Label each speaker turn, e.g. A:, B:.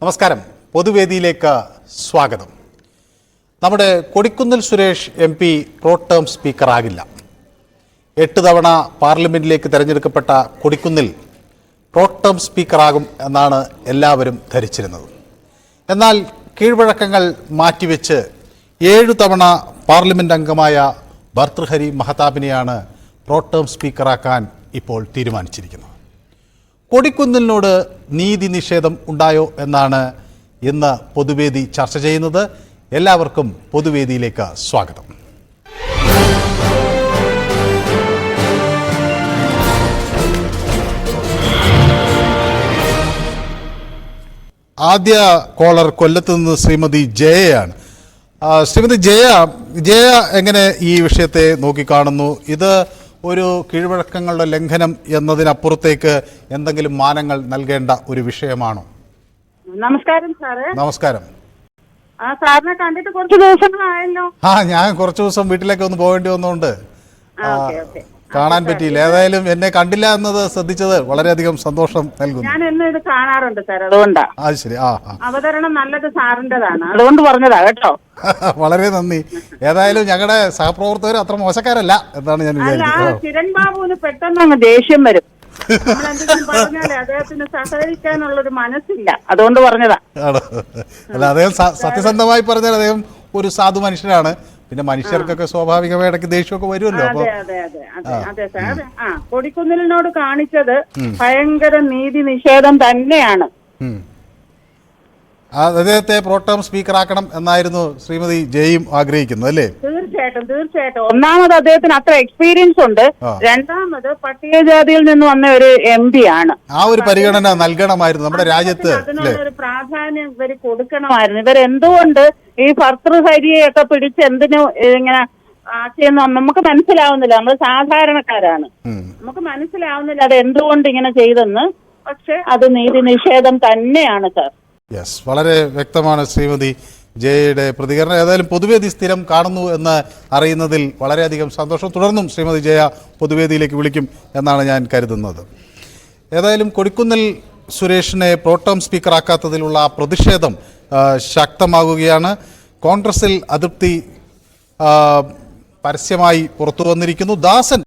A: നമസ്കാരം. പൊതുവേദിയിലേക്ക് സ്വാഗതം. നമ്മുടെ Kodikunnil Suresh MP pro term സ്പീക്കറാകില്ല. 8 തവണ പാർലമെന്റിലേക്ക് തെരഞ്ഞെടുക്കപ്പെട്ട കൊടിക്കുന്നിൽ പ്രോ ടേം സ്പീക്കറാകും എന്നാണ് എല്ലാവരും ധരിച്ചിരുന്നത്. എന്നാൽ കീഴ്വഴക്കങ്ങൾ മാറ്റിവെച്ച് 7 തവണ പാർലമെന്റ് അംഗമായ ഭർതൃഹരി മഹതാബിനെയാണ് പ്രോ ടേം സ്പീക്കറാക്കാൻ ഇപ്പോൾ തീരുമാനിച്ചിരിക്കുന്നത്. കൊടിക്കുന്നിലിനോട് നീതി നിഷേധം ഉണ്ടായോ എന്നാണ് ഇന്ന് പൊതുവേദി ചർച്ച ചെയ്യുന്നത്. എല്ലാവർക്കും പൊതുവേദിയിലേക്ക് സ്വാഗതം. ആദ്യ കോളർ കൊല്ലത്ത് നിന്ന് ശ്രീമതി ജയയാണ്. ശ്രീമതി ജയ എങ്ങനെ ഈ വിഷയത്തെ നോക്കിക്കാണുന്നു? ഇത് ഒരു കീഴ്വഴക്കങ്ങളുടെ ലംഘനം എന്നതിനപ്പുറത്തേക്ക് എന്തെങ്കിലും മാനങ്ങൾ നൽകേണ്ട ഒരു വിഷയമാണോ?
B: നമസ്കാരം സാറേ.
A: നമസ്കാരം.
B: സാറിനെ കണ്ടിട്ട് കുറച്ച് ദിവസങ്ങളായല്ലോ.
A: ഞാൻ കുറച്ചു ദിവസം വീട്ടിലേക്ക് ഒന്ന് പോകേണ്ടി വന്നുകൊണ്ട് കാണാൻ പറ്റിയില്ല. ഏതായാലും എന്നെ കണ്ടില്ല എന്നത് ശ്രദ്ധിച്ചത് വളരെയധികം സന്തോഷം നൽകുന്നു.
B: ഞാൻ എന്നും ഇത് കാണാറുണ്ട് സാർ, അതുകൊണ്ടാ.
A: ശരി.
B: അവതരണം നല്ലത് സാറിൻ്റെതാണ്, അതുകൊണ്ട് പറഞ്ഞതാ കേട്ടോ.
A: വളരെ നന്ദി. ഏതായാലും ഞങ്ങളുടെ സഹപ്രവർത്തകർ അത്ര മോശക്കാരല്ല എന്നാണ് ഞാൻ വിചാരിക്കുന്നത്.
B: കിരൺ ബാബുവിന് പെട്ടെന്ന് അങ്ങ് ദേഷ്യം വരും. എന്തെങ്കിലും പറഞ്ഞാലേ അദ്ദേഹത്തിന് സഹകരിക്കാനുള്ളൊരു മനസ്സില്ല, അതുകൊണ്ട് പറഞ്ഞതാ.
A: അല്ല, അദ്ദേഹം സത്യസന്ധമായി പറഞ്ഞാൽ അദ്ദേഹം ഒരു സാധു മനുഷ്യനാണ്. പിന്നെ മനുഷ്യർക്കൊക്കെ സ്വാഭാവികമായി ഇടയ്ക്ക് ദേഷ്യമൊക്കെ വരുമല്ലോ.
B: അതെ സാർ. കൊടിക്കുന്നിലിനോട് കാണിച്ചത് ഭയങ്കര നീതി നിഷേധം തന്നെയാണ്.
A: അദ്ദേഹത്തെ പ്രോ ടേം സ്പീക്കറാക്കണം എന്നായിരുന്നു ശ്രീമതി ജയും ആഗ്രഹിക്കുന്നത്, അല്ലേ?
B: തീർച്ചയായിട്ടും. ഒന്നാമത് അദ്ദേഹത്തിന് അത്ര എക്സ്പീരിയൻസ് ഉണ്ട്. രണ്ടാമത് പട്ടികജാതിയിൽ നിന്ന് വന്ന ഒരു MP ആണ്.
A: ആ ഒരു പരിഗണന നൽകണമായിരുന്നു നമ്മുടെ രാജ്യത്ത്.
B: അതിനൊരു പ്രാധാന്യം ഇവർ കൊടുക്കണമായിരുന്നു. ഇവരെന്തുകൊണ്ട് ഈ ഭർതൃഹരിയെയൊക്കെ പിടിച്ച് എന്തിനു ഇങ്ങനെ ആക്കിയെന്ന് നമുക്ക് മനസ്സിലാവുന്നില്ല. നമ്മൾ സാധാരണക്കാരാണ്, നമുക്ക് മനസ്സിലാവുന്നില്ല അത് എന്തുകൊണ്ട് ഇങ്ങനെ ചെയ്തെന്ന്. പക്ഷെ അത് നീതി നിഷേധം തന്നെയാണ് സാർ.
A: യെസ്, വളരെ വ്യക്തമാണ് ശ്രീമതി ജയയുടെ പ്രതികരണം. ഏതായാലും പൊതുവേദി സ്ഥിരം കാണുന്നു എന്ന് അറിയുന്നതിൽ വളരെയധികം സന്തോഷം. തുടർന്നും ശ്രീമതി ജയ പൊതുവേദിയിലേക്ക് വിളിക്കും എന്നാണ് ഞാൻ കരുതുന്നത്. ഏതായാലും കൊടിക്കുന്നിൽ സുരേഷിനെ പ്രോ ടേം സ്പീക്കറാക്കാത്തതിലുള്ള പ്രതിഷേധം ശക്തമാകുകയാണ്. കോൺഗ്രസിൽ അതൃപ്തി പരസ്യമായി പുറത്തു വന്നിരിക്കുന്നു. ദാസൻ